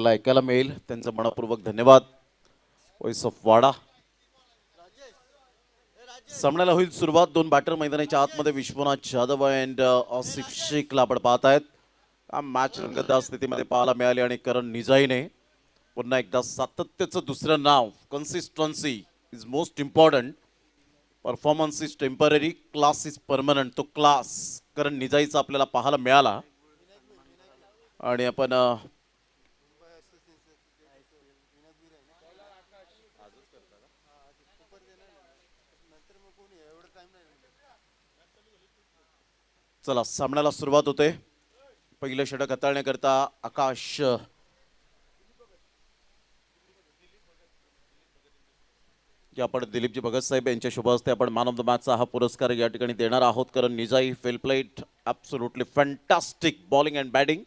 आपल्याला ऐकायला मिळेल. त्यांचं मनपूर्वक धन्यवाद. वॉइस ऑफ वाडा. सामन्याला होईल सुरुवात. दोन बॅटर मैदानाच्या आतमध्ये विश्वनाथ जाधव अँड आसिफ शेखला आपण पाहतायत. मॅच रंगतदार स्थितीमध्ये पाहायला मिळाली आणि करण निजाईने पुन्हा एकदा सातत्याचं दुसरं नाव. Consistency is most important. Performance is temporary, class is permanent. तो क्लास करण निजाईचा आपल्याला पाहायला मिळाला. आणि आपण चला सामन्याला सुरुवात होते. पहिलं षटक हाताळण्याकरता आकाश की आपण दिलीपजी भगत साहेब यांच्या शुभ हस्ते आपण मॅन ऑफ द मॅचचा हा पुरस्कार या ठिकाणी देणार आहोत. कारण Nijai well played, absolutely fantastic bowling and batting.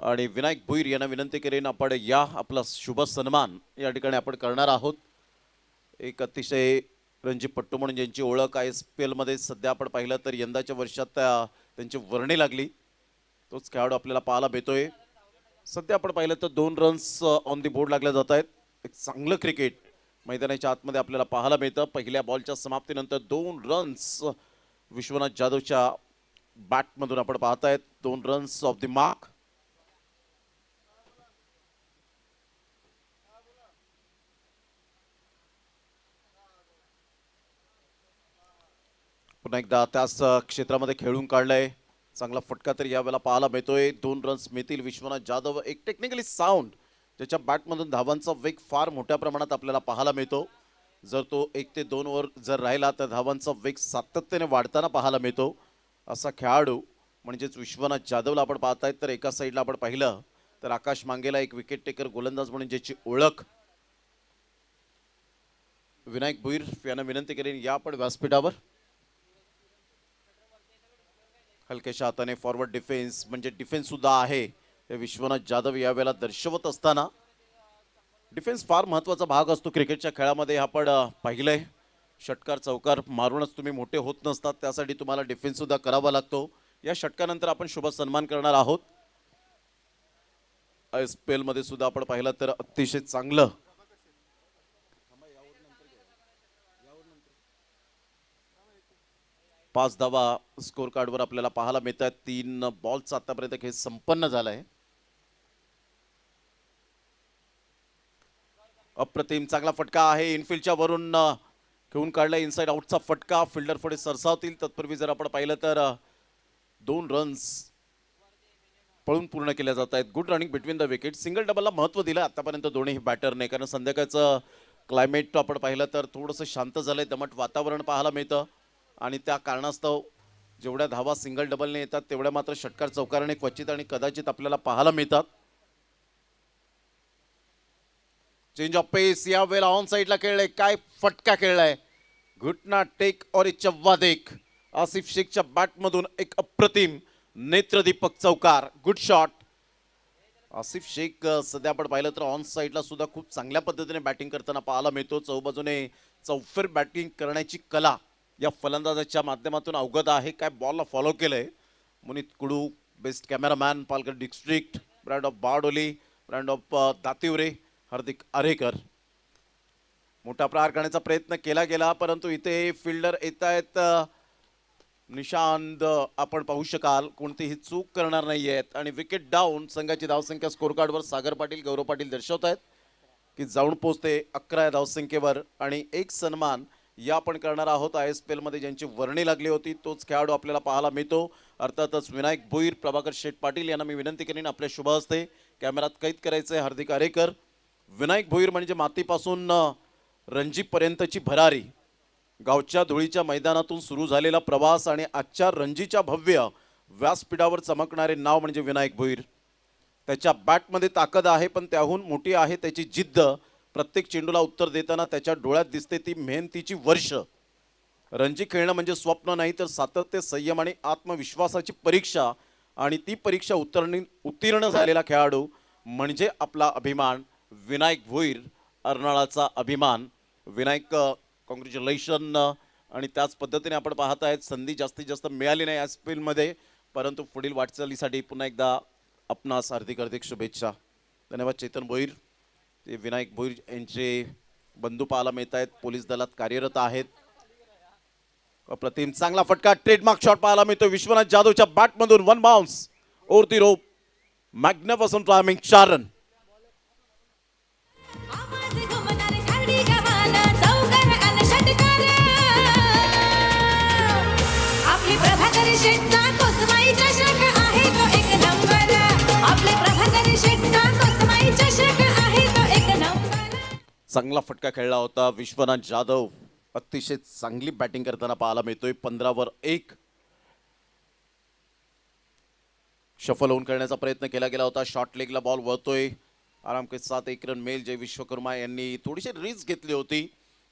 आणि विनायक भुईर यांना विनंती करेन आपण या आपला शुभ सन्मान या ठिकाणी आपण करणार आहोत. एक अतिशय रणजीपट्टू म्हणून ज्यांची ओळख ISPL मध्ये सध्या आपण पाहिलं तर यंदाच्या वर्षात त्यांची वर्णी लागली. तोच खेळाडू आपल्याला पाहायला मिळतोय. सध्या आपण पाहिलं तर 2 रन्स ऑन दी बोर्ड लागल्या जात आहेत. एक चांगलं क्रिकेट मैदानाच्या आतमध्ये आपल्याला पाहायला मिळतं. पहिल्या बॉलच्या समाप्तीनंतर 2 रन्स विश्वनाथ जाधवच्या बॅटमधून आपण पाहतायत. 2 रन्स ऑफ द मार्क. पुन्हा एकदा त्याच क्षेत्रामध्ये खेळून काढलंय. चांगला फटका तरी यावेळेला पाहायला मिळतोय. 2 रन्स मिळतील विश्वनाथ जाधव. एक टेक्निकली साऊंड ज्याच्या बॅटमधून धावांचा वेग फार मोठ्या प्रमाणात आपल्याला पाहायला मिळतो. जर तो 1 ते 2 वर जर राहिला तर धावांचा वेग सातत्याने वाढताना पाहायला मिळतो. असा खेळाडू म्हणजेच विश्वनाथ जाधवला आपण पाहतायत. तर एका साईडला आपण पाहिलं तर आकाश मांगेला एक विकेट टेकर गोलंदाज म्हणून ज्याची ओळख. विनायक भुईर यांना विनंती करेन या आपण व्यासपीठावर. हलक्याशा हाताने फॉरवर्ड डिफेन्स म्हणजे डिफेन्स सुद्धा आहे हे विश्वनाथ जाधव यावेळेला दर्शवत असताना. डिफेन्स फार महत्त्वाचा भाग असतो क्रिकेटच्या खेळामध्ये. आपण पाहिलंय षटकार चौकार मारूनच तुम्ही मोठे होत नसतात. त्यासाठी तुम्हाला डिफेन्स सुद्धा करावा लागतो. या षटकानंतर आपण शुभ सन्मान करणार आहोत. ISPL मध्ये सुद्धा आपण पाहिलं तर अतिशय चांगलं 5 धावा स्कोर कार्डवर आपल्याला पाहायला मिळतात. 3 बॉलचा आतापर्यंत खेळ संपन्न झालाय. अप्रतिम चांगला फटका आहे. इनफिल्डच्या वरून घेऊन काढला. इनसाइड आउटचा फटका. फिल्डर पुढे सरसावतील. तत्पूर्वी जर आपण पाहिलं तर 2 रन्स पळून पूर्ण केल्या जात आहेत. Good running between the wicket. Single डबलला महत्त्व दिलं आतापर्यंत दोन्ही बॅटरने. कारण संध्याकाळचं क्लायमेट आपण पाहिलं तर थोडंसं शांत झालंय. दमट वातावरण पाहायला मिळतं. आणि त्या कारणास्तव जेवढ्या धावा सिंगल डबलने येतात तेवढ्या मात्र षटकार चौकाराने क्वचित आणि कदाचित आपल्याला पाहायला मिळतात. चेंज ऑफ पेस या वेळेला ऑन साईडला खेळलाय. काय फटका खेळलाय. घुटना टेक और चव्वा देख. आसिफ शेखच्या बॅटमधून एक अप्रतिम नेत्रदीपक चौकार. Good shot. आसिफ शेख सध्या आपण पाहिलं तर ऑन साईडला सुद्धा खूप चांगल्या पद्धतीने बॅटिंग करताना पाहायला मिळतो. चौबाजूने चौफेर बॅटिंग करण्याची कला या फलंदाजाच्या माध्यमातून अवगत आहे. काय बॉलला फॉलो केलंय. Munit Kudu best cameraman Palghar district, brand of Bardoli, brand of Dativare, Hardik Arekar. मोठा प्रहार करण्याचा प्रयत्न केला गेला परंतु इथे फिल्डर येत आहेत. निशांत आपण पाहू शकाल कोणतीही चूक करणार नाही आहेत. आणि विकेट डाऊन. संघाची धावसंख्या स्कोर कार्डवर सागर पाटील गौरव पाटील दर्शवत आहेत की जाऊन पोहोचते 11 या धावसंख्येवर. आणि एक सन्मान या आपण करणार आहोत. ISPL मध्ये ज्यांची वर्णी लागली होती तोच खेळाडू आपल्याला पाहायला मिळतो. अर्थातच विनायक भुईर, प्रभाकर शेठ पाटील यांना मी विनंती करीन आपल्या शुभ हस्ते कॅमेरात कैद करायचे. हार्दिक आरेकर. विनायक भुईर म्हणजे मातीपासून रणजीपर्यंतची भरारी. गावच्या धुळीच्या मैदानातून सुरू झालेला प्रवास आणि आजच्या रणजीच्या भव्य व्यासपीठावर चमकणारे नाव म्हणजे विनायक भुईर. त्याच्या बॅटमध्ये ताकद आहे पण त्याहून मोठी आहे त्याची जिद्द. प्रत्येक चेंडूला उत्तर देताना त्याच्या डोळ्यात दिसते ती मेहनतीची वर्ष. रणजी खेळणं म्हणजे स्वप्न नाही तर सातत्य, संयम आणि आत्मविश्वासाची परीक्षा. आणि ती परीक्षा उत्तीर्ण झालेला खेळाडू म्हणजे आपला अभिमान विनायक भुईर, अर्नाळाचा अभिमान. विनायक कॉंग्रॅच्युलेशन. आणि त्याच पद्धतीने आपण पाहत आहेत संधी जास्तीत जास्त मिळाली नाही ISPL मध्ये परंतु पुढील वाटचालीसाठी पुन्हा एकदा आपणास हार्दिक हार्दिक शुभेच्छा. धन्यवाद चेतन भोईर. ते विनायक भोईर यांचे बंधू पाहायला मिळत आहेत, पोलीस दलात कार्यरत आहेत. अप्रतिम चांगला फटका, ट्रेडमार्क शॉट पाहायला मिळतो विश्वनाथ जाधवच्या बॅटमधून. One bounce over the rope, magnificent timing, 4 run. चांगला फटका खेळला होता विश्वनाथ जाधव. अतिशय चांगली बॅटिंग करताना पाहायला मिळतोय. 15 वर 1 शफल होऊन करण्याचा प्रयत्न केला गेला होता. शॉर्ट लेगला बॉल वळतोय. आराम के साथ 1 रन मेल. जय विश्वकर्मा यांनी थोडीशी रिस्क घेतली होती.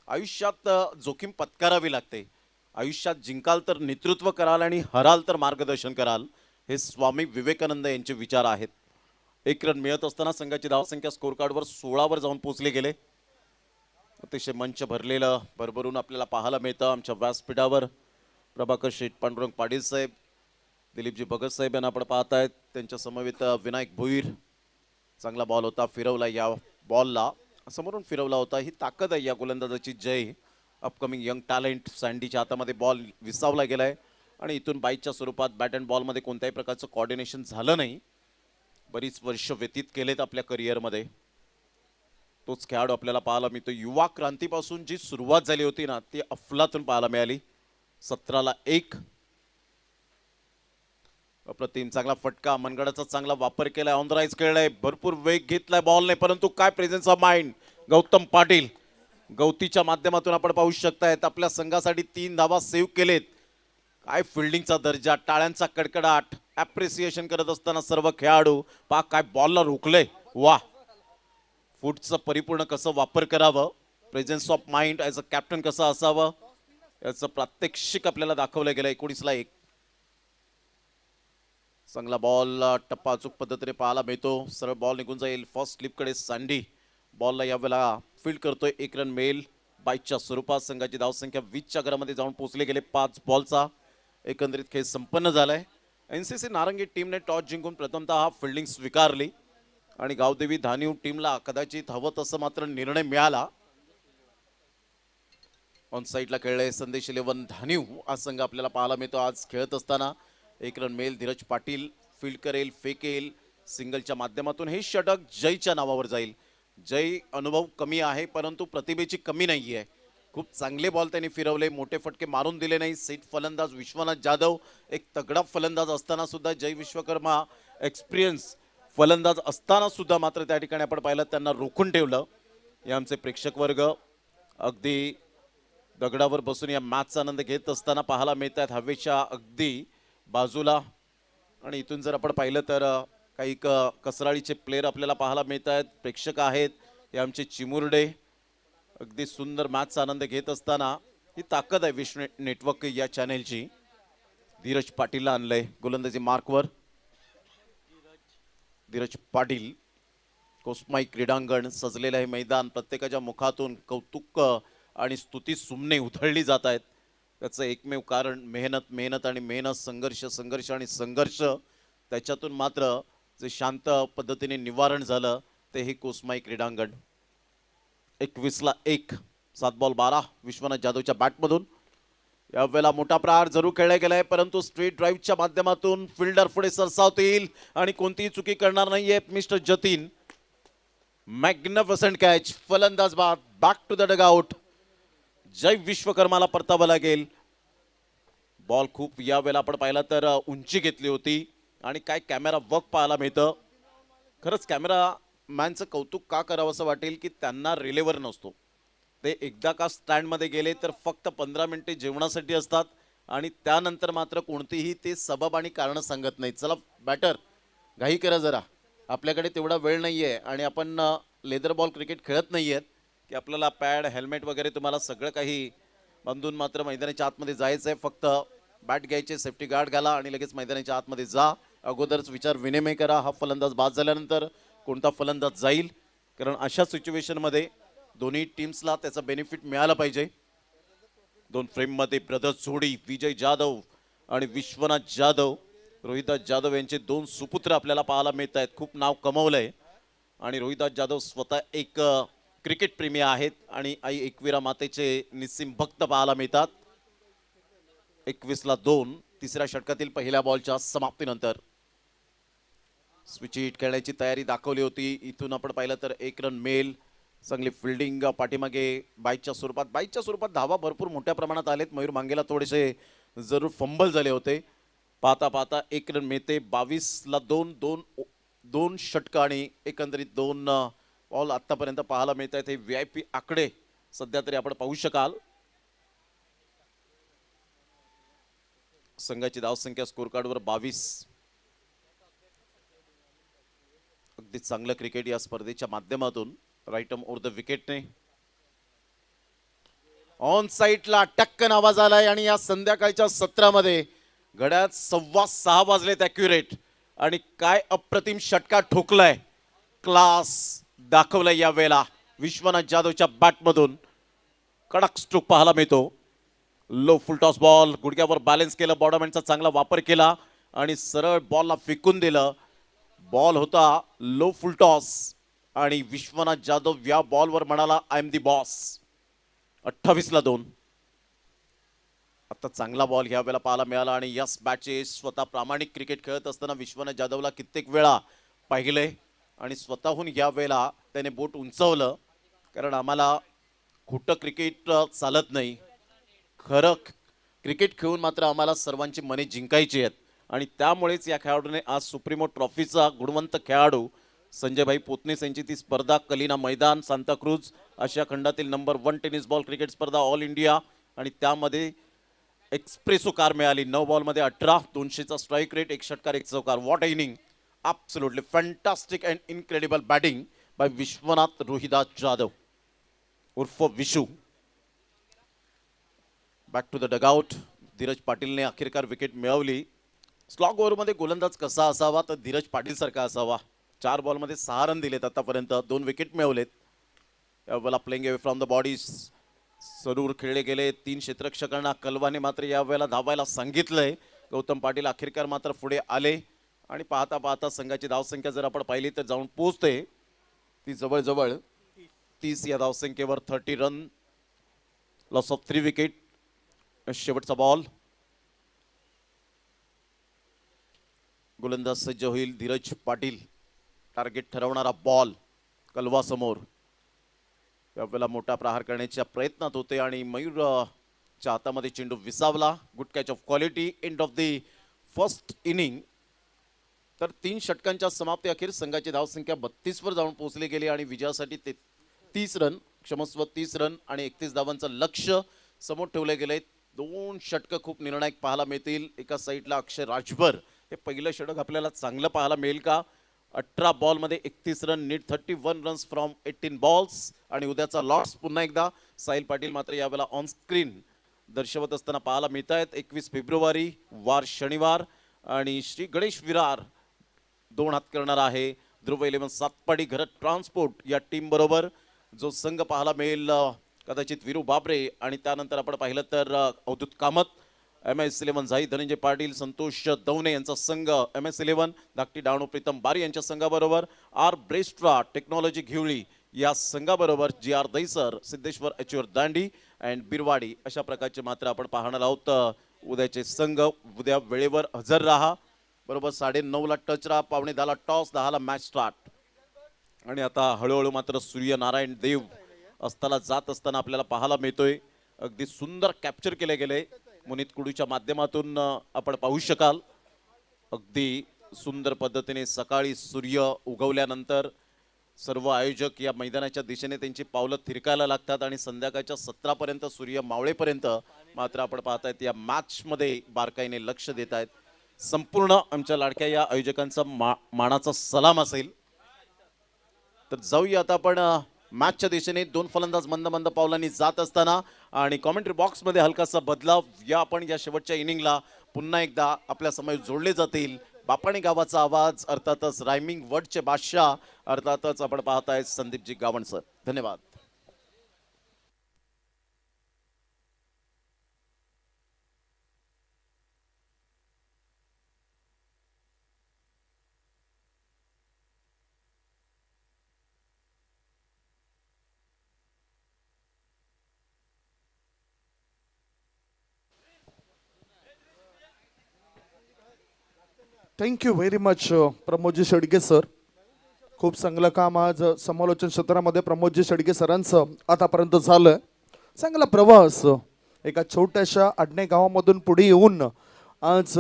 आयुष्यात जोखीम पत्करावी लागते. आयुष्यात जिंकाल तर नेतृत्व कराल आणि हराल तर मार्गदर्शन कराल, हे स्वामी विवेकानंद यांचे विचार आहेत. 1 रन मिळत असताना संघाची धावसंख्या स्कोर कार्डवर 16 वर जाऊन पोहोचले गेले. अतिशय मंच भरलेलं भरभरून आपल्याला पाहायला मिळतं आमच्या व्यासपीठावर. प्रभाकर शेठ, पांडुरंग पाटील साहेब, दिलीपजी भगत साहेब यांना आपण पाहतायत. त्यांच्या समवेत विनायक भोईर. चांगला बॉल होता, फिरवला. या बॉलला समोरून फिरवला होता. ही ताकद आहे या गोलंदाजाची. जय अपकमिंग यंग टॅलेंट. सँडीच्या हातामध्ये बॉल विसावला गेलाय आणि इथून बाईकच्या स्वरूपात बॅट अँड बॉलमध्ये कोणत्याही प्रकारचं कोऑर्डिनेशन झालं नाही. बरीच वर्ष व्यतीत केलेत आपल्या करिअरमध्ये. तोच खेळाडू आपल्याला पाहायला मिळतो. युवा क्रांतीपासून जी सुरुवात झाली होती ना, ती अफलातून पाहायला मिळाली. 17 ला 1. अप्रतिम चांगला फटका, मनगडाचा चांगला वापर केलाय. ऑन द राईज खेळलाय, भरपूर वेग घेतलाय बॉलने, परंतु काय presence of mind. Gautam Patil, गौतीच्या माध्यमातून आपण पाहू शकतायत आपल्या संघासाठी 3 धावा सेव्ह केलेत. काय फिल्डिंगचा दर्जा, टाळ्यांचा कडकडाट. ॲप्रिसिएशन करत असताना सर्व खेळाडू. पहा काय बॉलला रोखलंय. वा, फूटचं परिपूर्ण कसं वापर करावं, presence of mind as a captain कसं असावं, याचं प्रात्यक्षिक आपल्याला दाखवलं गेलं. 19 ला 1. चांगला बॉल टप्पा अचूक पद्धतीने पाहायला मिळतो. सरळ बॉल निघून जाईल. फर्स्ट स्लिपकडे सँडी बॉलला यावेळेला फील्ड करतोय. 1 रन मेल. बाईकच्या स्वरूपात संघाची धावसंख्या 20च्या घरामध्ये जाऊन पोहोचले गेले. 5 बॉलचा एकंदरीत खेळ संपन्न झालाय. NCC नारंगी टीमने टॉस जिंकून प्रथमतः फिल्डिंग स्वीकारली आणि गावदेवी धानिव टीमला कदाचित हवं तसं मात्र निर्णय मिळाला. ऑन साईडला खेळले संदेश 11 धानिव हा संघ आपल्याला पाहायला मिळतो आज खेळत असताना. 1 रन मेल. धीरज पाटील फील्ड करेल, फेकेल. सिंगलच्या माध्यमातून हे षटक जयच्या नावावर जाईल. जय अनुभव कमी आहे, परंतु प्रतिभेची कमी नाही आहे. खूप चांगले बॉल त्यांनी फिरवले, मोठे फटके मारून दिले नाही. सेट फलंदाज विश्वनाथ जाधव एक तगडा फलंदाज असताना सुद्धा, जय विश्वकर्मा एक्सपिरियन्स फलंदाज असताना सुद्धा मात्र त्या ठिकाणी आपण पाहिलं त्यांना रोखून ठेवलं. हे आमचे प्रेक्षक वर्ग अगदी दगडावर बसून या मॅचचा आनंद घेत असताना पाहायला मिळतात हवेच्या अगदी बाजूला. आणि इथून जर आपण पाहिलं तर काही कसराळीचे प्लेयर आपल्याला पाहायला मिळत आहेत, प्रेक्षक आहेत. हे आमचे चिमुरडे अगदी सुंदर मॅचचा आनंद घेत असताना. ही ताकद आहे विश्व नेटवर्क या चॅनेलची. धीरज पाटीलला आणलंय गोलंदाजी मार्कवर. धीरज पाटील. कोस्माई क्रीडांगण सजलेलं हे मैदान, प्रत्येकाच्या मुखातून कौतुक आणि स्तुती सुमने उधळली जात आहेत. त्याचं एकमेव कारण मेहनत, मेहनत आणि मेहनत, संघर्ष, संघर्ष आणि संघर्ष. त्याच्यातून मात्र जे शांत पद्धतीने निवारण झालं ते हे कोस्माई क्रीडांगण. 21 ला 1. 7 बॉल 12 विश्वनाथ जाधवच्या बॅटमधून. यावेळेला मोठा प्रहार जरूर खेळला गेलाय, परंतु स्ट्रेट ड्राईव्हच्या माध्यमातून फिल्डर पुढे सरसावतील आणि कोणतीही चुकी करणार नाहीयेत मिस्टर जतीन. Magnificent catch. फलंदाज बाद. Back to the dugout. Jay विश्वकर्माला परतावं लागेल. बॉल खूप यावेळेला आपण पाहिला तर उंची घेतली होती आणि काय कॅमेरा वर्क पाहायला मिळतं. खरंच कॅमेरा मॅनचं कौतुक का करावं असं वाटेल की त्यांना रिलेवर नसतो. ते एकदा का स्टँडमध्ये गेले तर फक्त 15 मिनिटे जेवणासाठी असतात आणि त्यानंतर मात्र कोणतीही ते सबब आणि कारणं सांगत नाहीत. चला बॅटर घाई करा जरा, आपल्याकडे तेवढा वेळ नाही आहे आणि आपण लेदर बॉल क्रिकेट खेळत नाही आहेत की आपल्याला पॅड, हेल्मेट वगैरे तुम्हाला सगळं काही बांधून मात्र मैदानाच्या आतमध्ये जायचं आहे. फक्त बॅट घ्यायचे, सेफ्टी गार्ड घाला आणि लगेच मैदानाच्या आतमध्ये जा. अगोदरच विचार विनिमय करा. हा फलंदाज बाद झाल्यानंतर कोणता फलंदाज जाईल, कारण अशा सिच्युएशनमध्ये दोन्ही टीम्सला त्याचा बेनिफिट मिळाला पाहिजे. 2 फ्रेममध्ये ब्रदर्स जोडी विजय जाधव आणि विश्वनाथ जाधव. रोहिदास जाधव यांचे दोन सुपुत्र आपल्याला पाहायला मिळत आहेत. खूप नाव कमवलंय आणि रोहिदास जाधव स्वतः एक क्रिकेट प्रेमी आहेत आणि आई एकविरा मातेचे निस्सीम भक्त पाहायला मिळतात. 21-2 तिसऱ्या षटकातील पहिल्या बॉलच्या समाप्तीनंतर स्विच हिट खेळण्याची तयारी दाखवली होती. इथून आपण पाहिलं तर 1 रन मेल, चांगली फिल्डिंग पाठीमागे बाईच्या स्वरूपात धावा भरपूर मोठ्या प्रमाणात आलेत. मयूर मांगेला थोडेसे जरूर फंबल झाले होते. पाहता पाहता 1 रन मिळते. 22-2 षटक आणि एकंदरीत 2 बॉल आतापर्यंत पाहायला मिळत आहेत. हे VIP आकडे सध्या तरी आपण पाहू शकाल. संघाची धावसंख्या स्कोर कार्डवर 22. अगदी चांगलं क्रिकेट या स्पर्धेच्या माध्यमातून. राईट आर्म ओव्हर द विकेटने ऑन साईडला टक्कन आवाज आलाय आणि या संध्याकाळच्या सत्रामध्ये घड्याळात 6:15 वाजलेत ॲक्युरेट आणि काय अप्रतिम षटका ठोकलाय. क्लास दाखवलाय या वेळेला विश्वनाथ जाधवच्या बॅटमधून. कडक स्ट्रोक पाहायला मिळतो. लो फुल टॉस बॉल, गुडघ्यावर बॅलन्स केलं, बॉडमॅनचा चांगला वापर केला आणि सरळ बॉलला फेकून दिलं. बॉल होता लो फुल टॉस आणि विश्वनाथ जाधव या बॉलवर म्हणाला आय एम दी बॉस. 28-2. आता चांगला बॉल ह्या वेळेला पाहायला मिळाला आणि यस बॅटचे स्वतः प्रामाणिक क्रिकेट खेळत असताना विश्वनाथ जाधवला कित्येक वेळा पाहिले आणि स्वतःहून या वेळेला त्याने बोट उंचवलं. कारण आम्हाला खोटं क्रिकेट चालत नाही, खरं क्रिकेट खेळून मात्र आम्हाला सर्वांची मने जिंकायची आहेत आणि त्यामुळेच या खेळाडूने आज सुप्रीमो ट्रॉफीचा गुणवंत खेळाडू संजयभाई पोतनेस यांची ती स्पर्धा कलिना मैदान सांताक्रूज आशिया खंडातील नंबर 1 टेनिस बॉल क्रिकेट स्पर्धा ऑल इंडिया आणि त्यामध्ये एक्सप्रेसो कार मिळाली. 9 बॉलमध्ये 18, 200चा स्ट्राईक रेट, 1 षटकार 1 चौकार. What inning, absolutely fantastic and incredible batting by Vishwanath Rohidas Jadhav उर्फ Vishu. Back to the dugout. Dhiraj पाटीलने अखेरकार विकेट मिळवली. स्लॉग ओव्हरमध्ये गोलंदाज कसा असावा तर धीरज पाटील सारखा असावा. 4 बॉलमध्ये 6 रन दिलेत आतापर्यंत, 2 विकेट मिळवलेत. यावेळेला playing away from the bodies जरूर खेळले गेले. 3 क्षेत्ररक्षकांना कलवाने मात्र यावेळेला धावायला सांगितलंय. गौतम पाटील अखेरकार मात्र पुढे आले आणि पाहता पाहता संघाची धावसंख्या जर आपण पाहिली तर जाऊन पोहोचते ती जवळजवळ 30 या धावसंख्येवर. 30 रन, लॉस ऑफ 3 विकेट. शेवटचा बॉल, गोलंदाज सज्ज होईल. धीरज पाटील, टार्गेट ठरवणारा बॉल कलवा समोर. यावेळेला मोठा प्रहार करण्याच्या प्रयत्नात होते आणि मयूरच्या हातामध्ये चेंडू विसावला. Good catch of quality. End of the first inning. तर 3 षटकांच्या समाप्ती अखेर संघाची धावसंख्या 32 वर जाऊन पोहोचली गेली आणि विजयासाठी 30 रन आणि 31 धावांचं लक्ष्य समोर ठेवले गेले. 2 षटकं खूप निर्णायक पाहायला मिळतील. एका साईडला अक्षय राजभर, हे पहिलं षटक आपल्याला चांगलं पाहायला मिळेल का. 18 बॉलमध्ये 31 run, need 31 runs from 18 balls. आणि उद्याचा लॉस पुन्हा एकदा साहिल पाटील मात्र यावेळेला ऑन स्क्रीन दर्शवत असताना पाहायला मिळत आहेत. 21 फेब्रुवारी वार शनिवार आणि श्री गणेश विरार 2 हात करणार आहे. ध्रुव 11 सातपाडी घरत ट्रान्सपोर्ट या टीम बरोबर जो संघ पाहायला मिळेल कदाचित वीरू बाबरे आणि त्यानंतर आपण पाहिलं तर अवधूत कामत, MS11 झाई धनंजय पाटील, संतोष दवणे यांचा संघ MS11, धाकटी डावणू प्रीतम बारी यांच्या संघाबरोबर, आर ब्रेस्ट्रा टेक्नॉलॉजी घेवळी या संघाबरोबर, GR दैसर, सिद्धेश्वर एचवर दांडी अँड बिरवाडी अशा प्रकारचे मात्र आपण पाहणार आहोत. उद्याचे संघ उद्या वेळेवर हजर राहा. बरोबर 9:30ला टच राहा, 9:45ला टॉस, 10ला मॅच स्टार्ट. आणि आता हळूहळू मात्र सूर्यनारायण देव अस्ताला जात असताना आपल्याला पाहायला मिळतोय. अगदी सुंदर कॅप्चर केले गेले मुनीत कुडूच्या माध्यमातून आपण पाहू शकाल. अगदी सुंदर पद्धतीने सकाळी सूर्य उगवल्यानंतर सर्व आयोजक या मैदानाच्या दिशेने त्यांची पावलं थिरकायला लागतात आणि संध्याकाळच्या 17पर्यंत सूर्य मावळेपर्यंत मात्र आपण पाहतायत या मॅचमध्ये बारकाईने लक्ष देत आहेत. संपूर्ण आमच्या लाडक्या या आयोजकांचा मानाचा सलाम असेल. तर जाऊया आता आपण मॅचच्या दिशेने. 2 फलंदाज मंद मंद पावलांनी जात असताना आणि कॉमेंट्री बॉक्समध्ये हलकासा बदलाव. या आपण या शेवटच्या इनिंगला पुन्हा एकदा आपल्या समोर जोडले जातील. बापाणी गावाचा आवाज, अर्थातच रायमिंग वर्डचे बादशाह, अर्थातच आपण पाहताय संदीपजी गावण सर. धन्यवाद. Thank you very much Pramod ji Shedge sir. खूप चांगलं काम आज समालोचन क्षेत्रामध्ये प्रमोदजी शेडगे सरांचं आतापर्यंत झालं. चांगला प्रवास एका छोट्याशा आडणे गावामधून पुढे येऊन आज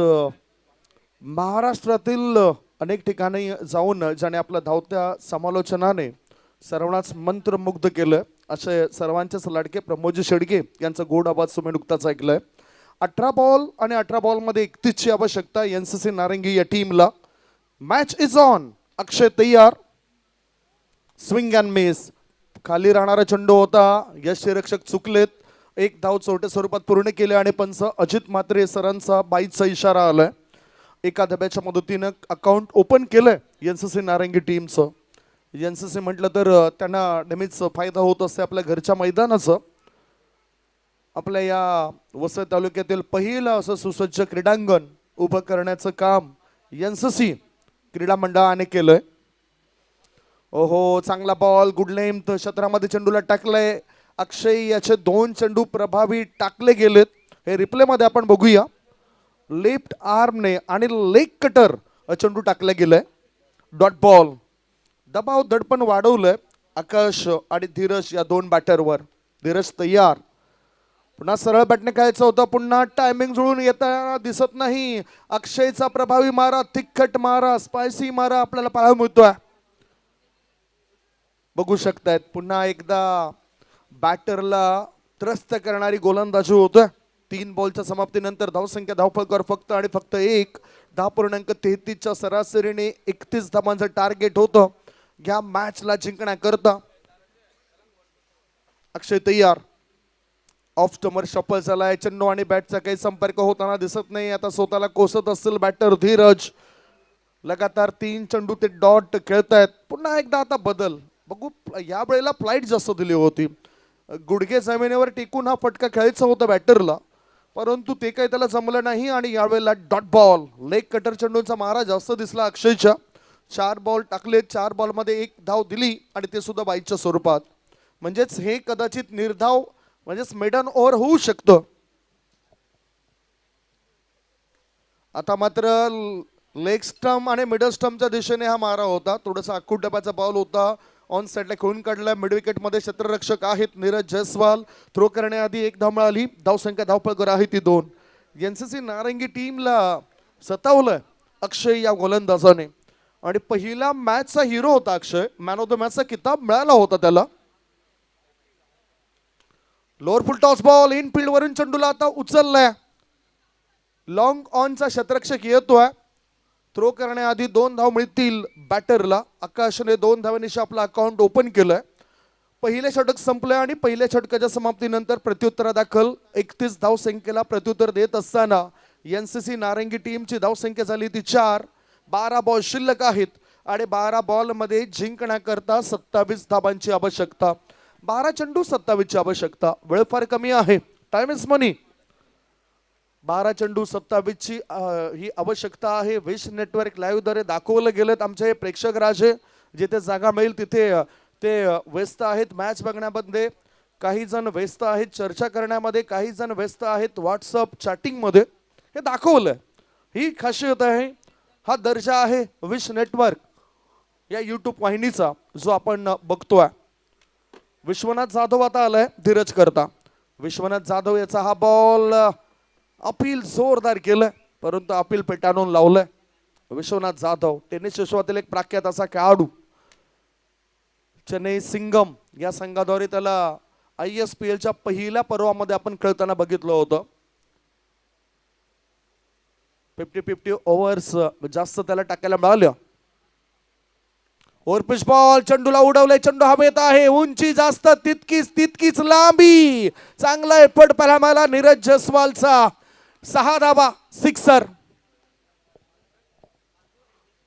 महाराष्ट्रातील अनेक ठिकाणी जाऊन ज्याने आपल्या धावत्या समालोचनाने सर्वांनाच मंत्रमुग्ध केलं असे सर्वांचेच लाडके प्रमोदजी शेडगे यांचा गोड आवाज तुम्ही नुकताच ऐकलाय. 18 बॉल आणि 18 बॉलमध्ये 31ची आवश्यकता एनसीसी नारंगी या टीमला. Match is on. अक्षय तयार. Swing and miss. खाली राहणारा चेंडू होता. यष्टीरक्षक चुकलेत. एक धाव छोट्या स्वरूपात पूर्ण केले आणि पंच अजित म्हात्रे सरांचा बाईचा इशारा आलाय. एका धब्याच्या मदतीनं अकाउंट ओपन केलंय एनसीसी नारंगी टीमचं. एनसीसी म्हटलं तर त्यांना नेहमीच फायदा होत असते आपल्या घरच्या मैदानाचं. आपल्या या वसई तालुक्यातील पहिलं असं सुसज्ज क्रीडांगण उभं करण्याचं काम एनसीसी क्रीडा मंडळाने केलंय. ओहो, चांगला बॉल. गुड लेंथ क्षेत्रामध्ये चेंडूला टाकलंय. अक्षय याचे 2 चेंडू प्रभावी टाकले गेलेत. हे रिप्लेमध्ये आपण बघूया. लेफ्ट आर्मने आणि लेग कटर चेंडू टाकला गेलाय. Dot ball. दबाव दडपण वाढवलंय आकाश आणि धीरज या 2 बॅटरवर. धीरज तयार. पुन्हा सरळ बॅटने खेळायचं होतं. पुन्हा टायमिंग जुळून येताना दिसत नाही. अक्षयचा प्रभावी मारा, तिखट मारा, स्पायसी मारा आपल्याला पाहायला मिळतोय. बघू शकतायत पुन्हा एकदा बॅटरला त्रस्त करणारी गोलंदाजी होतोय. 3 बॉलच्या समाप्तीनंतर धावसंख्या धावफलकावर फक्त आणि फक्त 1. 10.33च्या सरासरीने 31 धावांचं टार्गेट होतं या मॅचला जिंकण्याकरता. अक्षय तयार. ऑफ स्टमर शफल झालाय. चेंडू आणि बॅटचा काही संपर्क होताना दिसत नाही. आता स्वतःला कोसत असतील बॅटर धीरज. लगातार 3 चेंडू ते डॉट खेळतायत. पुन्हा एकदा आता बदल बघू. या वेळेला फ्लाईट जास्त दिली होती. गुडघे जमिनीवर टेकून हा फटका खेळायचा होता बॅटरला, परंतु ते काही त्याला जमलं नाही. आणि यावेळेला डॉट बॉल. लेग कटर चेंडूंचा मारा जास्त दिसला अक्षयच्या. 4 बॉल टाकले. 4 बॉलमध्ये 1 धाव दिली आणि ते सुद्धा बाईच्या स्वरूपात. म्हणजेच हे कदाचित निर्धाव म्हणजेच मेडन ओव्हर होऊ शकतं. आता मात्र लेग स्टंप आणि मिडल स्टंपच्या दिशेने हा मारा होता. थोडासा आखूड डब्याचा बॉल होता. ऑन साईडला खेळून काढला. मिड विकेटमध्ये क्षेत्ररक्षक आहेत नीरज जयस्वाल. थ्रो करण्याआधी 1 धाव मिळाली. धावसंख्या धावफलकावर आहे ती 2. एनसीसी नारंगी टीमला सतावलंय अक्षय या गोलंदाजाने. आणि पहिला मॅचचा हिरो होता अक्षय. मॅन ऑफ द मॅचचा किताब मिळाला होता त्याला. लोअर फुल टॉस बॉल. इनफिल्ड वरून चेंडूला आता उचललाय. लॉंग ऑनचा क्षेत्ररक्षक येतोय. थ्रो करण्याआधी 2 धाव मिळतील बॅटरला. आकाशने 2 धावांनिशी आपलं अकाउंट ओपन केलंय. पहिले षटक संपलंय आणि पहिल्या षटकाच्या समाप्तीनंतर प्रत्युत्तरादाखल 31 धावसंख्येला प्रत्युत्तर देत असताना एनसीसी नारंगी टीमची धावसंख्या झाली ती 4. 12 बॉल शिल्लक आहेत आणि 12 बॉलमध्ये जिंकण्याकरता 27 धावांची आवश्यकता. 12 चेंडू 27ची आवश्यकता. वेळ फार कमी आहे. टाइम इज मनी. 12 चेंडू 27ची ही आवश्यकता आहे. विश नेटवर्क लाईव्हद्वारे दाखवलं गेलं. आमचे हे प्रेक्षक राजे जिथे जागा मिळेल तिथे ते व्यस्त आहेत मॅच बघण्यामध्ये. काही जण व्यस्त आहेत चर्चा करण्यामध्ये. काही जण व्यस्त आहेत व्हॉट्सअप चॅटिंगमध्ये. हे दाखवलं. ही खासियत आहे. हा दर्जा आहे विश नेटवर्क या यूट्यूब वाहिनीचा जो आपण बघतोय. विश्वनाथ जाधव आता आलाय धीरज करता. विश्वनाथ जाधव याचा हा बॉल. अपील जोरदार केलंय परंतु अपील पेटाळून लावलंय. विश्वनाथ जाधव टेनिस विश्वातील एक प्रख्यात असा खेळाडू. चेन्नई सिंगम या संघाद्वारे त्याला ISPLच्या पहिल्या पर्वामध्ये आपण खेळताना बघितलं होतं. 50-50 ओव्हर्स जास्त त्याला टाकायला मिळाल्या. Over pitch ball. चेंडूला उडवलंय. चेंडू हवेत आहे. उंची जास्त तितकीच लांबी. चांगला एफर्ट पाहायला मिळाला नीरज जयस्वालचा. 6 धावा. सिक्सर.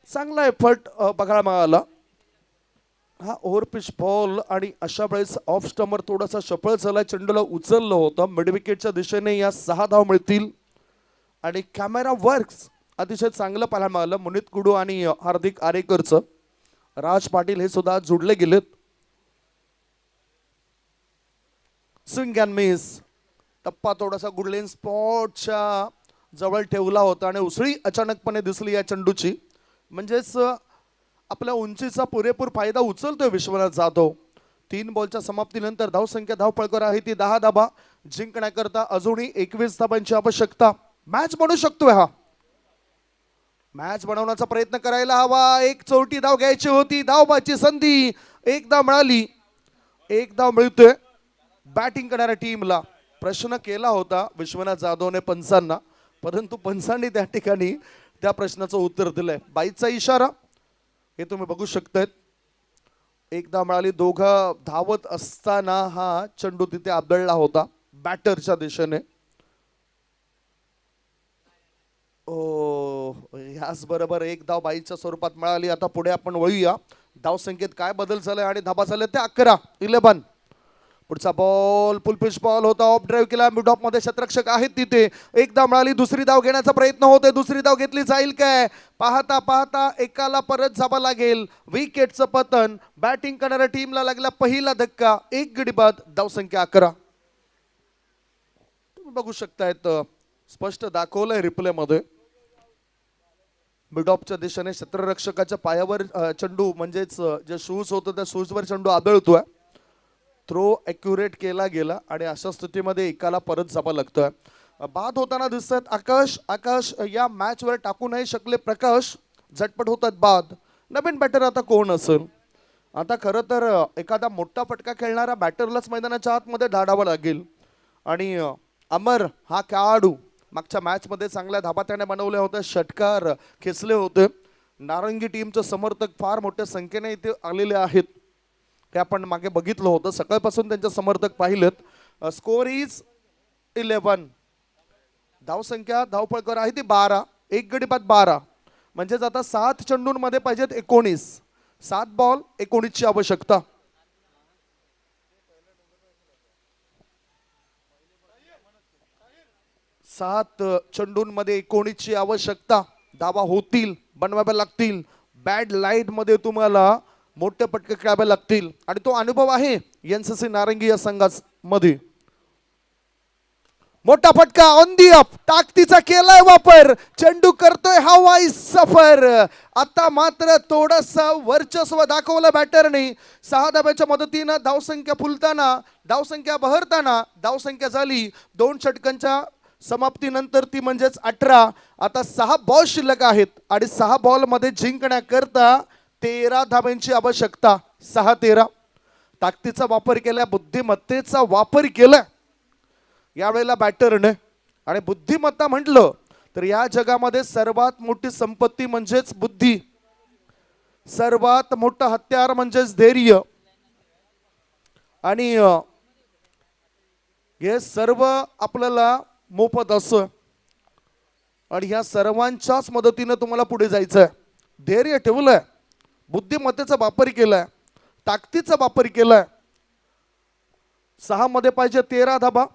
चांगला एफर्ट बघायला मिळाला. हा ओव्हर पिच बॉल आणि अशा वेळेस ऑफ स्टंपर थोडासा सफळ झाला. चेंडूला उचललं होतं. मिड विकेटच्या दिशेने या 6 धाव मिळतील. आणि कॅमेरा वर्क्स अतिशय चांगलं पाहायला मिळालं मुनीत कुडू आणि हार्दिक आरेकरचं. राज पाटील हे सुद्धा जोडले गेलेत. Swing and miss. टप्पा थोडासा गुडलेन स्पॉटच्या जवळ ठेवला होता आणि उसळी अचानकपणे दिसली या चेंडूची. म्हणजेच आपल्या उंचीचा पुरेपूर फायदा उचलतोय विश्वनाथ जाधव. 3 बॉलच्या समाप्तीनंतर धावसंख्या धावपळकर आहे ती 10 धाबा. जिंकण्याकरता अजूनही 21 धाबांची आवश्यकता. मॅच बनू शकतोय हा. मॅच बनवण्याचा प्रयत्न करायला हवा. एक चौटी धाव घ्यायची होती. धावबाची संधी. एक धाव मिळाली. एक धाव मिळतोय बॅटिंग करणाऱ्या टीमला. प्रश्न केला होता विश्वनाथ जाधवने पंचांना, परंतु पंचांनी त्या ठिकाणी त्या प्रश्नाचं उत्तर दिलंय. बाईचा इशारा हे तुम्ही बघू शकतायत. एकदा मिळाली. दोघं धावत असताना हा चेंडू तिथे आदळला होता बॅटरच्या दिशेने. याच बरोबर एक धाव बाईच्या स्वरूपात मिळाली. आता पुढे आपण वळूया. धाव संख्येत काय बदल झालाय आणि धाबा झाले ते 11. पुढचा बॉल फुलपिच बॉल होता. ऑफ ड्राईव्ह केला. मिड ऑफ मध्ये शतरक्षक आहेत तिथे. एकदा मिळाली. दुसरी धाव घेण्याचा प्रयत्न होतोय. दुसरी धाव घेतली जाईल काय? पाहता पाहता एकाला परत जावं लागेल. विकेटचं पतन. बॅटिंग करणाऱ्या टीमला लागला पहिला धक्का. 1 गडी बाद. धावसंख्या 11. तुम्ही बघू शकतायत स्पष्ट दाखवलंय रिप्ले मध्ये. मिड ऑफच्या दिशेने क्षेत्ररक्षकाच्या पायावर चेंडू म्हणजेच जे शूज होतं त्या शूजवर चेंडू आदळतोय. थ्रो ॲक्युरेट केला गेला आणि अशा स्थितीमध्ये एकाला परत जावं लागतोय. बाद होताना दिसतात आकाश या मॅचवर टाकू नाही शकले. प्रकाश झटपट होतात बाद. नवीन बॅटर आता कोण असेल? आता खरं तर एखादा मोठा फटका खेळणारा बॅटरलाच मैदानाच्या आतमध्ये धाडावं लागेल. आणि अमर हा खेळाडू मागच्या मॅचमध्ये चांगल्या धाबा त्याने बनवल्या होत्या. षटकार खेचले होते. नारंगी टीमचे समर्थक फार मोठ्या संख्येने इथे आलेले आहेत. हे आपण मागे बघितलं होतं. सकाळपासून त्यांचे समर्थक पाहिलेत. Score is 11. धावसंख्या धावपळकर आहे ती 12. 1 गडी बाद 12. म्हणजेच आता 7 चेंडूंमध्ये पाहिजेत 19. 7 बॉल 19 ची आवश्यकता. सात चेंडूंमध्ये 19 ची आवश्यकता. धावा होतील, बनवाव्या लागतील. बॅड लाईट मध्ये तुम्हाला मोठे पटके खेळावे लागतील आणि तो अनुभव आहे एनसीसी नारंगी या संघामध्ये. मोठा फटका ऑन दी अप. ताकदीचा केलाय वापर. चेंडू करतोय हवाई सफर. आता मात्र थोडंसं वर्चस्व दाखवलं बॅटरने. 6 धाब्याच्या मदतीनं धावसंख्या फुलताना, धावसंख्या बहरताना धावसंख्या झाली 2 षटकांच्या समाप्तीनंतर ती म्हणजेच 18. आता 6 बॉल शिल्लक आहेत आणि 6 बॉल मध्ये जिंकण्याकरता 13 धाब्यांची आवश्यकता. 6-13. ताकदीचा वापर केला. बुद्धिमत्तेचा वापर केला यावेळेला बॅटरने. आणि बुद्धिमत्ता म्हटलं तर या जगामध्ये सर्वात मोठी संपत्ती म्हणजेच बुद्धी. सर्वात मोठं हत्यार म्हणजेच धैर्य. आणि हे सर्व आपल्याला मोफत असं आणि ह्या सर्वांच्याच मदतीने तुम्हाला पुढे जायचंय. धैर्य ठेवलंय, बुद्धिमत्तेचा वापर केलाय, ताकदीचा वापर केलाय. 6 मध्ये पाहिजे 13 धाबा.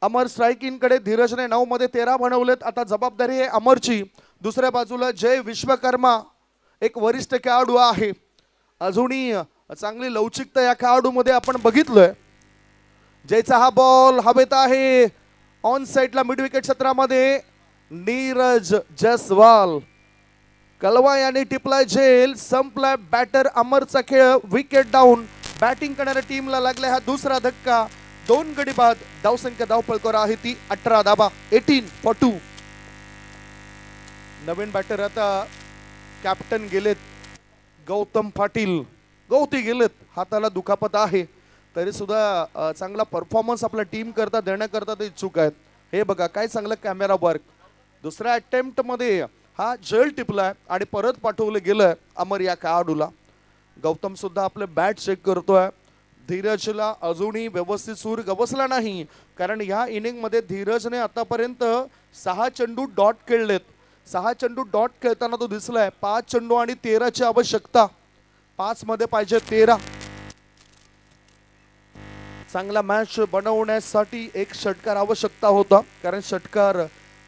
अमर स्ट्रायकिंग कडे. धीरजने 9 मध्ये 13 बनवलेत. आता जबाबदारी आहे अमरची. दुसऱ्या बाजूला जय विश्वकर्मा एक वरिष्ठ खेळाडू आहे. अजूनही चांगली लवचिकता या खेळाडूमध्ये आपण बघितलोय. जयचा हा बॉल हवेत आहे. ऑन साइडला मिड विकेट क्षेत्रामध्ये नीरज जसवाल. कलवा यांनी टिपलाय झेल. संपलाय बॅटर अमरचा खेळ. Wicket down. बॅटिंग करणाऱ्या टीमला लागला हा दुसरा धक्का. 2 गडी बाद. धावसंख्या धावपळकर आहे ती 18 धाबा. 18 for 2. नवीन बॅटर आता कॅप्टन गेलेत गौतम पाटील. गौती गेलेत. हाताला दुखापत आहे तरी सुद्धा चांगला परफॉर्मन्स आपल्या टीम करता देण्याकरता ते इच्छुक आहेत. हे बघा काय चांगलं कॅमेरा वर्क. दुसऱ्या अटेम्प्ट मध्ये हा झेल टिपलाय आणि परत पाठवलं गेलं अमर या खेळाडूला. गौतम सुद्धा आपले बॅट चेक करतोय. धीरजला अजूनही व्यवस्थित सूर गवसला नाही कारण या इनिंग मध्ये धीरजने आतापर्यंत 6 चेंडू डॉट खेळलेत. 6 चेंडू डॉट खेळताना तो दिसलाय. 5 चेंडू आणि 13 ची आवश्यकता. 5 मध्ये पाहिजे 13. चांगला मॅच बनवण्यासाठी एक षटकार आवश्यकता होता कारण षटकार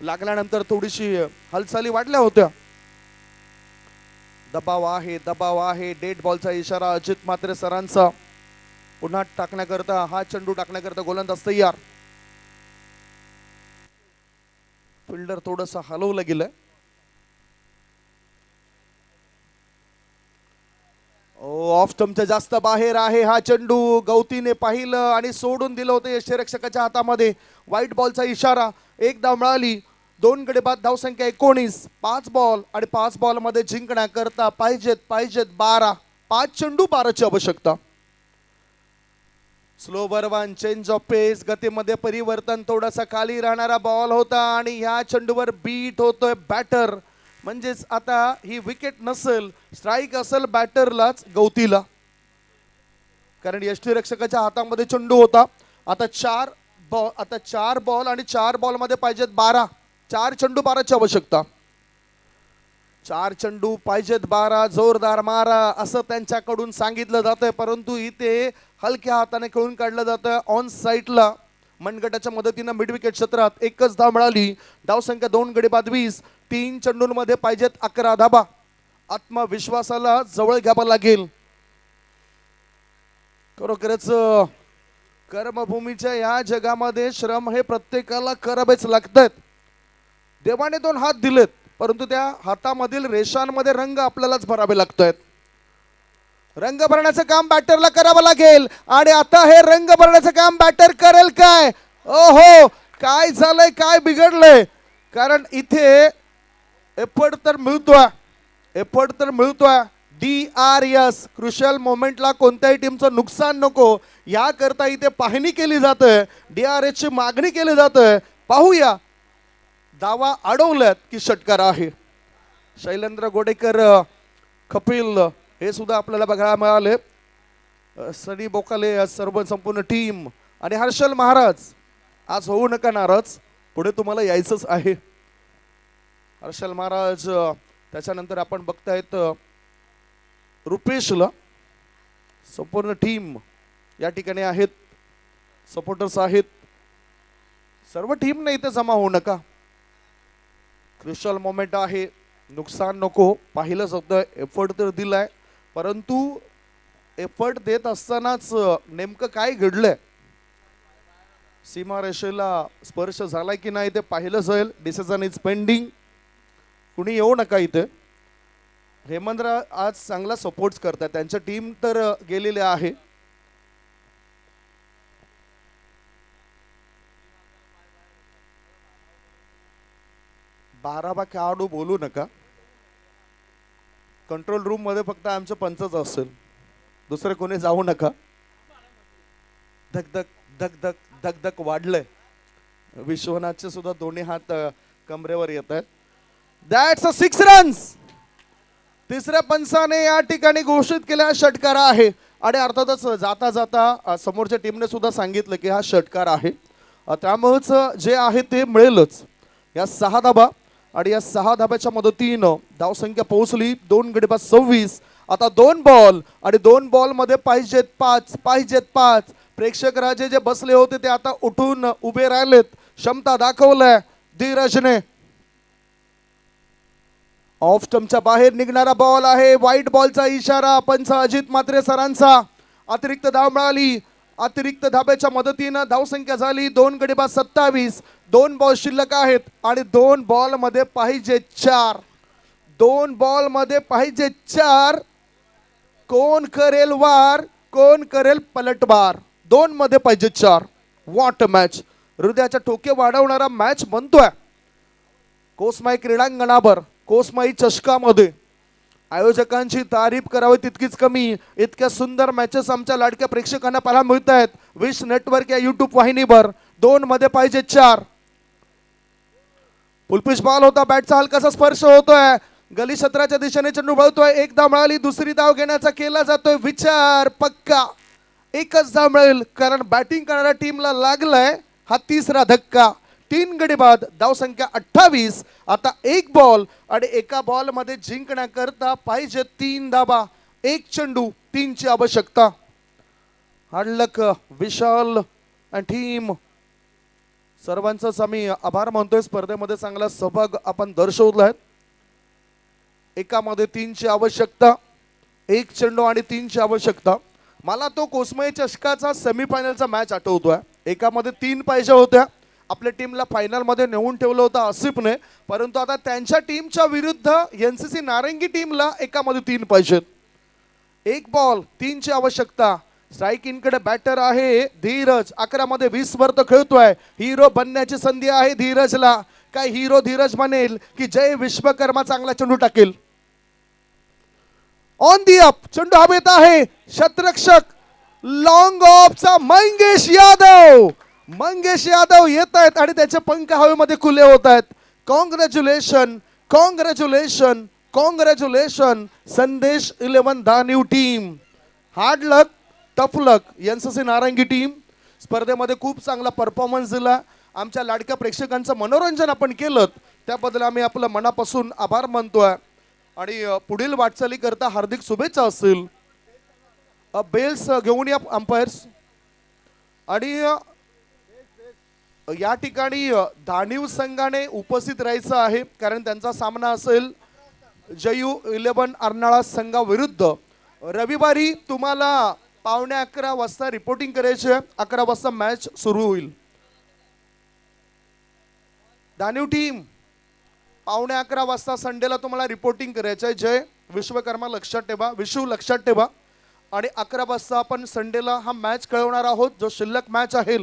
लागल्यानंतर थोडीशी हालचाली वाढल्या होत्या. दबाव आहे. डेड बॉलचा इशारा अजित म्हात्रे सरांचा. पुन्हा टाकण्याकरता हा चेंडू टाकण्याकरता गोलंदाज तयार. फिल्डर थोडंसं हलवलं गेलं. ऑफ स्टंपच्या जास्त बाहेर आहे हा चेंडू. गवतीने पाहिलं आणि सोडून दिलं होतं यष्टीरक्षकाच्या हातामध्ये. व्हाईट बॉलचा इशारा. एक धाव मिळाली. 2 गडी बाद, धावसंख्या 19. 5 बॉल आणि 5 बॉल मध्ये जिंकण्याकरता पाहिजेत 12. 5 चेंडू 12ची आवश्यकता. स्लो बरवान, चेंज ऑफ पेस, गतीमध्ये परिवर्तन, थोडासा खाली राहणारा बॉल होता आणि ह्या चेंडूवर बीट होतोय बॅटर. म्हणजेच आता ही विकेट नसेल, स्ट्राईक असेल बॅटरलाच, गवतीला, कारण यष्टीरक्षकाच्या हातामध्ये चेंडू होता. आता 4 बॉल आणि 4 बॉल मध्ये पाहिजेत 12. 4 चेंडू 12ची आवश्यकता. 4 चेंडू पाहिजेत 12. जोरदार मारा असं त्यांच्याकडून सांगितलं जातंय, परंतु इथे हलक्या हाताने खेळून काढलं जातं. ऑन साईडला मनगटाच्या मदतीनं मिड विकेट क्षेत्रात एकच धाव मिळाली. धावसंख्या 2 गडी बाद 20. 3 चेंडूंमध्ये पाहिजेत 11 धाबा. आत्मविश्वासाला जवळ घ्यावं लागेल. खरोखरच कर्मभूमीच्या या जगामध्ये श्रम हे प्रत्येकाला करावेच लागतात. देवाने 2 हात दिलेत, परंतु त्या हातामधील रेषांमध्ये रंग आपल्यालाच भरावे लागतात. रंग भरण्याचं काम बॅटरला करावं लागेल आणि आता हे रंग भरण्याचं काम बॅटर करेल काय? ओहो, काय झालंय, काय बिघडलंय? कारण इथे एफर्ट तर मिळतोय. DRS, क्रुशियल मोमेंटला कोणत्याही टीमचं नुकसान नको याकरता इथे पाहणी केली जाते. DRS ची मागणी केली जाते. पाहूया, दावा अडवल्यात की षटकार आहे. शैलेंद्र गोडेकर, कपिल हे सुद्धा आपल्याला बघायला मिळाले. सनी बोकाले, सर्व संपूर्ण टीम आणि हर्षल महाराज, आज होऊ नका नाराज, पुढे तुम्हाला यायचंच आहे. हर्षल महाराज, त्याच्यानंतर आपण बघतायत रुपेशला. संपूर्ण टीम या ठिकाणी आहेत, सपोर्टर्स आहेत. सर्व टीमने इथे जमा होऊ नका. क्रुशियल मोमेंट आहे, नुकसान नको. पाहिलं होतं, एफर्ट तर दिलाय, परंतु एफर्ट देत असतानाच नेमकं काय घडलंय, सीमारेषेला स्पर्श झालाय की नाही ते पाहिलं जाईल. Decision is pending. कुणी येऊ नका इथे. हेमंद्र आज चांगला सपोर्ट करतात, त्यांच्या टीम तर गेलेले आहे. बाराबा खेळाडू बोलू नका. कंट्रोल रूम मध्ये फक्त आमचं पंचच असेल, दुसरे कोणी जाऊ नका. धक धक धक धक वाढलंय. विश्वनाथचे सुद्धा दोन्ही हात कमरेवर येत आहेत. That's a 6 runs. तिसऱ्या पंचाने या ठिकाणी घोषित केला षटकार आहे. आणि अर्थातच जाता जाता समोरच्या टीमने सुद्धा सांगितलं की हा षटकार आहे, त्यामुळेच जे आहे ते मिळेलच. या 6 धाबा आणि या 6 धाब्याच्या मदतीनं धावसंख्या पोहोचली 2 गडी बाद 26. आता 2 बॉल आणि 2 बॉल मध्ये पाहिजेत 5. प्रेक्षक राजे जे बसले होते ते आता उठून उभे राहिलेत. क्षमता दाखवलाय धीरजने. ऑफ स्टंपच्या बाहेर निघणारा बॉल आहे. व्हाईट बॉलचा इशारा पंच अजित म्हात्रे सरांचा. अतिरिक्त धाव मिळाली. अतिरिक्त धाब्याच्या मदतीनं धावसंख्या झाली 2 गडी बाद 27. 2 बॉल शिल्लक आहेत आणि 2 बॉल मध्ये पाहिजे 4. 2 बॉल मध्ये पाहिजे 4. कोण करेल वार, कोण करेल पलटवार? 2 मध्ये पाहिजे 4. What match. हृदयाच्या ठोके वाढवणारा मॅच बनतोय. कोसमाई क्रीडांगणावर, कोसमाई चषकामध्ये आयोजकांची तारीफ करावी तितकीच कमी. इतक्या सुंदर मॅचेस आमच्या लाडक्या प्रेक्षकांना पाहायला मिळत आहेत विश नेटवर्क या युट्यूब वाहिनीवर. 2 मध्ये पाहिजे 4. फुलपिच बॉल होता. बॅटचा हलकासा स्पर्श होतोय. गली क्षेत्राच्या दिशेने चेंडू वळतोय. 1 धाव मिळाली. दुसरी धाव घेण्याचा केला जातोय विचार. पक्का 1च धाव मिळेल, कारण बॅटिंग करणाऱ्या टीमला लागलाय हा 3रा धक्का. 3 गडी बाद, धावसंख्या 28. आता 1 बॉल आणि 1 बॉल मध्ये जिंकण्याकरता पाहिजे 3 धाबा. 1 चेंडू 3 ची आवश्यकता. हार्डलक विशाल आणि टीम, सर्वांचाच आम्ही आभार मानतोय. स्पर्धेमध्ये चांगला सहभाग आपण दर्शवलाय. 1 मध्ये 3 ची आवश्यकता. 1 चेंडू आणि 3 ची आवश्यकता. मला तो कोसमाई चषकाचा सेमीफायनलचा मॅच आठवतोय. 1 मध्ये 3 पाहिजे होत्या. आपल्या टीमला फायनलमध्ये नेऊन ठेवलं होतं आसिफने, परंतु आता त्यांच्या टीमच्या विरुद्ध एनसीसी नारंगी टीमला एकामध्ये 3 पाहिजेत. 1 बॉल 3ची आवश्यकता. स्ट्राईक इनकडे बॅटर आहे धीरज. 11 मध्ये 20 वर तो खेळतोय. हिरो बनण्याची संधी आहे धीरजला. काय हिरो धीरज बनेल की जय विश्वकर्मा चांगला चेंडू टाकेल. ऑन दी अप चेंडू हवेत आहे. शतरक्षक लॉंग ऑफचा मंगेश यादव. मंगेश यादव येत आहेत आणि त्याचे पंख हवेमध्ये खुले होत आहेत. कॉंग्रॅच्युलेशन कॉंग्रॅच्युलेशन कॉंग्रॅच्युलेशन संदेश 11 धानिव टीम. हार्ड लक टफ लक. एनसीसी नारंगी टीम स्पर्धेमध्ये खूप चांगला परफॉर्मन्स दिला. आमच्या लाडक्या प्रेक्षकांचं मनोरंजन आपण केलं त्याबद्दल आम्ही आपलं मनापासून आभार मानतोय आणि पुढील वाटचाली करता हार्दिक शुभेच्छा असतील. बेल्स घेऊन या अंपायर्स. आणि या ठिकाणी धानिव संघाने उपस्थित राहायचं आहे कारण त्यांचा सामना असेल जयू 11 अर्नाळा संघाविरुद्ध. रविवारी तुम्हाला 11:15 वाजता रिपोर्टिंग करायची आहे. 11 वाजता मॅच सुरू होईल. धानिव टीम 11:15 वाजता संडेला तुम्हाला रिपोर्टिंग करायचं आहे. जय विश्वकर्मा लक्षात ठेवा, विशू लक्षात ठेवा. आणि 11 वाजता आपण संडेला हा मॅच कळवणार आहोत जो शिल्लक मॅच आहे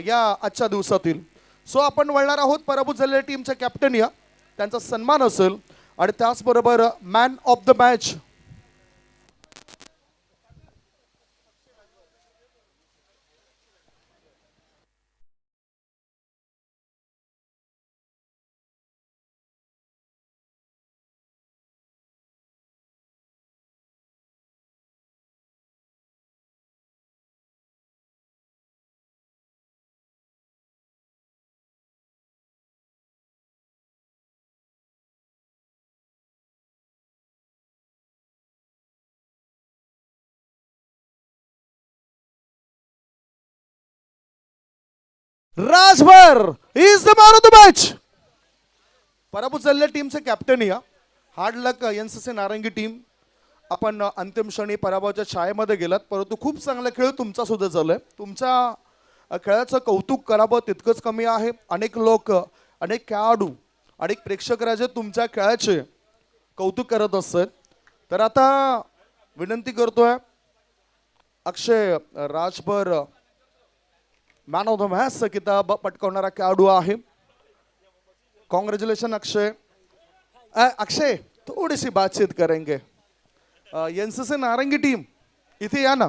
या आजच्या दिवसातील. सो आपण वळणार आहोत पराभूत झालेल्या टीमचे कॅप्टन या त्यांचा सन्मान असेल आणि त्याचबरोबर man of the match. Rajbhar is the man of the match. पराभूत झालेल्या टीमचे कॅप्टन या. हार्ड लक एनसीसी नारंगी टीम. आपण अंतिम क्षणी पराभवाच्या छायेमध्ये गेलात परंतु खूप चांगला खेळ तुमचा सुद्धा झालाय. तुमच्या खेळाचं कौतुक करावं तितकंच कमी आहे. अनेक लोक अनेक खेळाडू अनेक प्रेक्षक राजे तुमच्या खेळाचे कौतुक करत असतात. तर आता विनंती करतोय Akshay Rajbhar man of the match किताब पटकावणारा खेळाडू आहे. कॉन्ग्रॅच्युलेशन अक्षय. अक्षय थोड़ी सी बातचीत करेंगे. एनसीसी नारंगी टीम इथे या ना.